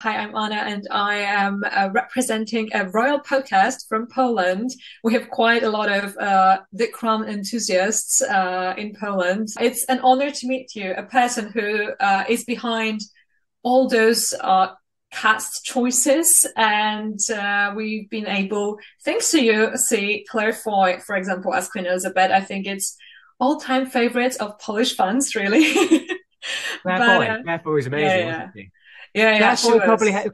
Hi, I'm Anna, and I am representing a royal podcast from Poland. We have quite a lot of the crown enthusiasts in Poland. It's an honor to meet you, a person who is behind all those cast choices, and we've been able, thanks to you, see Claire Foy, for example, as Queen Elizabeth. I think it's all-time favorite of Polish fans, really. But Claire Foy was yeah, amazing, yeah, wasn't she? yeah, yeah, she was.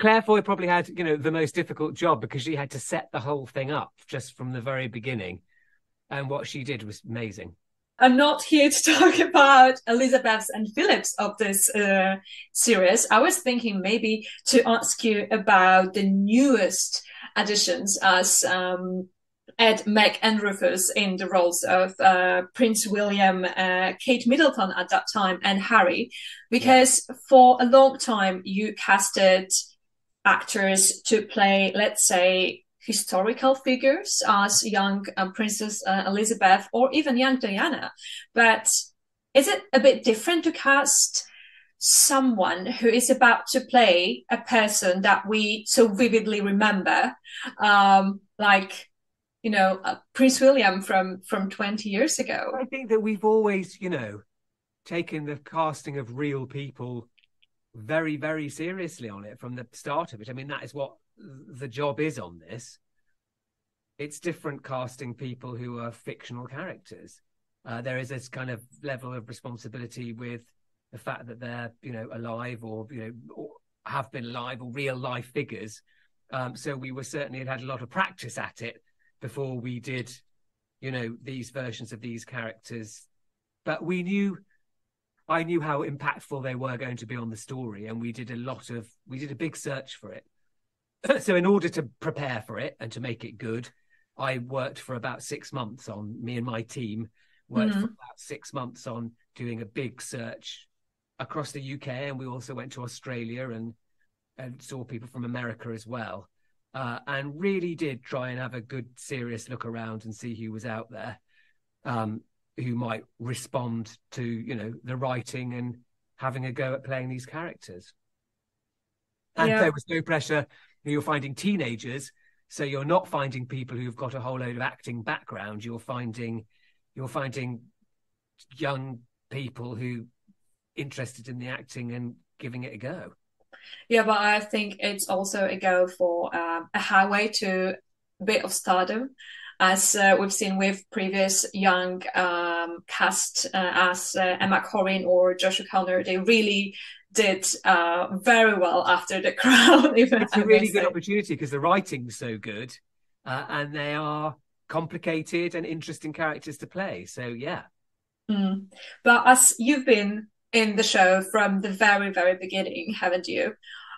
Claire Foy probably had, the most difficult job because she had to set the whole thing up just from the very beginning. And what she did was amazing. I'm not here to talk about Elizabeth's and Philip's of this series. I was thinking maybe to ask you about the newest additions as Ed, Meg, and Rufus in the roles of Prince William, Kate Middleton at that time, and Harry, Yeah. because for a long time you casted actors to play, let's say, historical figures as young Princess Elizabeth or even young Diana. But is it a bit different to cast someone who is about to play a person that we so vividly remember, like Prince William from 20 years ago? I think that we've always, taken the casting of real people very, very seriously on it from the start of it. I mean, that is what the job is on this. It's different casting people who are fictional characters. There is this kind of level of responsibility with the fact that they're, alive or have been alive or real life figures. So we were certainly had a lot of practice at it before we did, these versions of these characters. But I knew how impactful they were going to be on the story, and we did a big search for it. So in order to prepare for it and to make it good, I worked for about 6 months me and my team worked for about 6 months on doing a big search across the UK, and we also went to Australia and saw people from America as well, and really did try and have a good, serious look around and see who was out there, who might respond to, the writing and having a go at playing these characters. And Yeah. there was no pressure. You're finding teenagers, so you're not finding people who've got a whole load of acting background. You're finding young people who interested in the acting and giving it a go. Yeah, but I think it's also a go for a highway to a bit of stardom, as we've seen with previous young cast as Emma Corrin or Joshua Connor. They really did very well after The Crown, even It's I a may really good say. opportunity because the writing's so good, and they are complicated and interesting characters to play. So yeah. Mm. But as you've been in the show from the very, very beginning, haven't you?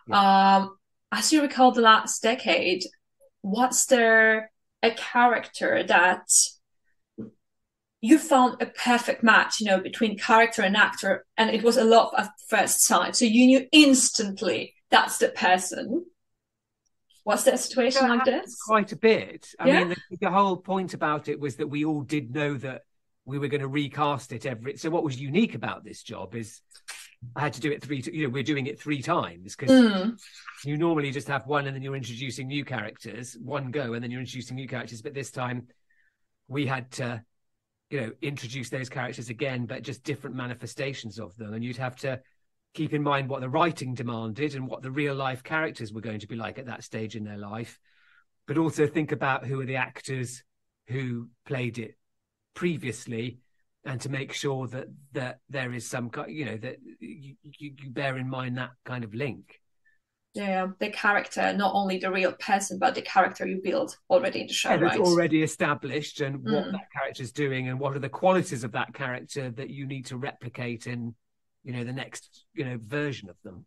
Yeah. As you recall the last decade, was there a character that you found a perfect match, between character and actor, and it was a love at first sight? So you knew instantly that's the person. Was there a So situation it like happens this? quite a bit. I Yeah. mean, the whole point about it was that we all did know that we were going to recast it every. So what was unique about this job is I had to do it we're doing it 3 times because Mm. you normally just have one and then you're introducing new characters, one go, and then you're introducing new characters. But this time we had to, introduce those characters again, but just different manifestations of them. And you'd have to keep in mind what the writing demanded and what the real life characters were going to be like at that stage in their life, but also think about who are the actors who played it previously, and to make sure that there is some, that you bear in mind that kind of link. Yeah, the character, not only the real person, but the character you build already in the show, Yeah, that's right? already established, and what Mm. that character's doing, and what are the qualities of that character that you need to replicate in, the next, version of them.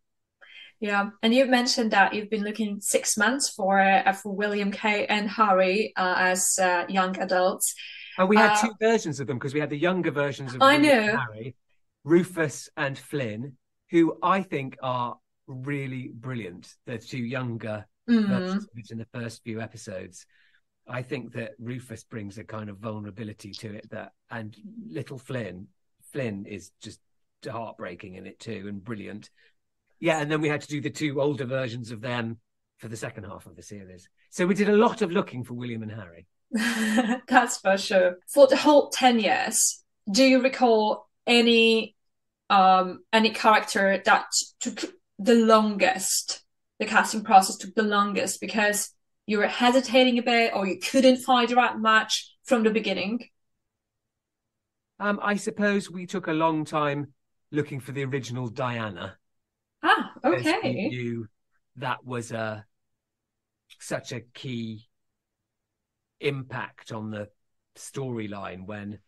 Yeah, and you mentioned that you've been looking 6 months for William K and Harry as young adults. And we had Uh, two versions of them because we had the younger versions of I William and know. Harry, Rufus and Flynn, who I think are really brilliant. The two younger versions Mm, of it in the first few episodes. I think that Rufus brings a kind of vulnerability to it and little Flynn is just heartbreaking in it too, and brilliant. Yeah, and then we had to do the 2 older versions of them for the second half of the series. So we did a lot of looking for William and Harry. That's for sure. For the whole 10 years, do you recall any character that took the longest, the casting process took the longest because you were hesitating a bit or you couldn't find the right match from the beginning? I suppose we took a long time looking for the original Diana. Ah, okay. We knew that was such a key impact on the storyline when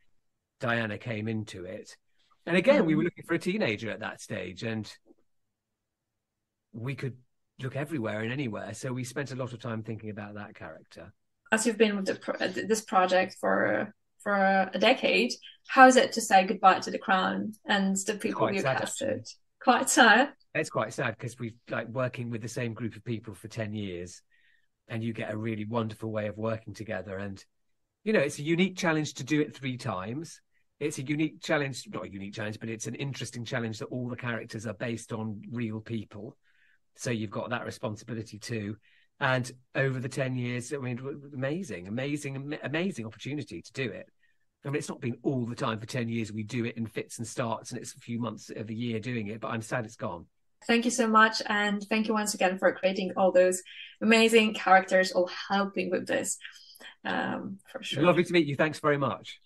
Diana came into it. And again, we were looking for a teenager at that stage, and we could look everywhere and anywhere. So we spent a lot of time thinking about that character. As you've been with this project for a decade, how is it to say goodbye to the Crown and the people you casted? Quite sad. It's quite sad because we've working with the same group of people for 10 years, and you get a really wonderful way of working together. And, it's a unique challenge to do it 3 times. It's a unique challenge, not a unique challenge, but it's an interesting challenge that all the characters are based on real people. So you've got that responsibility too. And over the 10 years, I mean, amazing opportunity to do it. I mean, it's not been all the time for 10 years. We do it in fits and starts, and it's a few months of the year doing it, but I'm sad it's gone. Thank you so much. And thank you once again for creating all those amazing characters, all helping with this. For sure. Lovely to meet you. Thanks very much.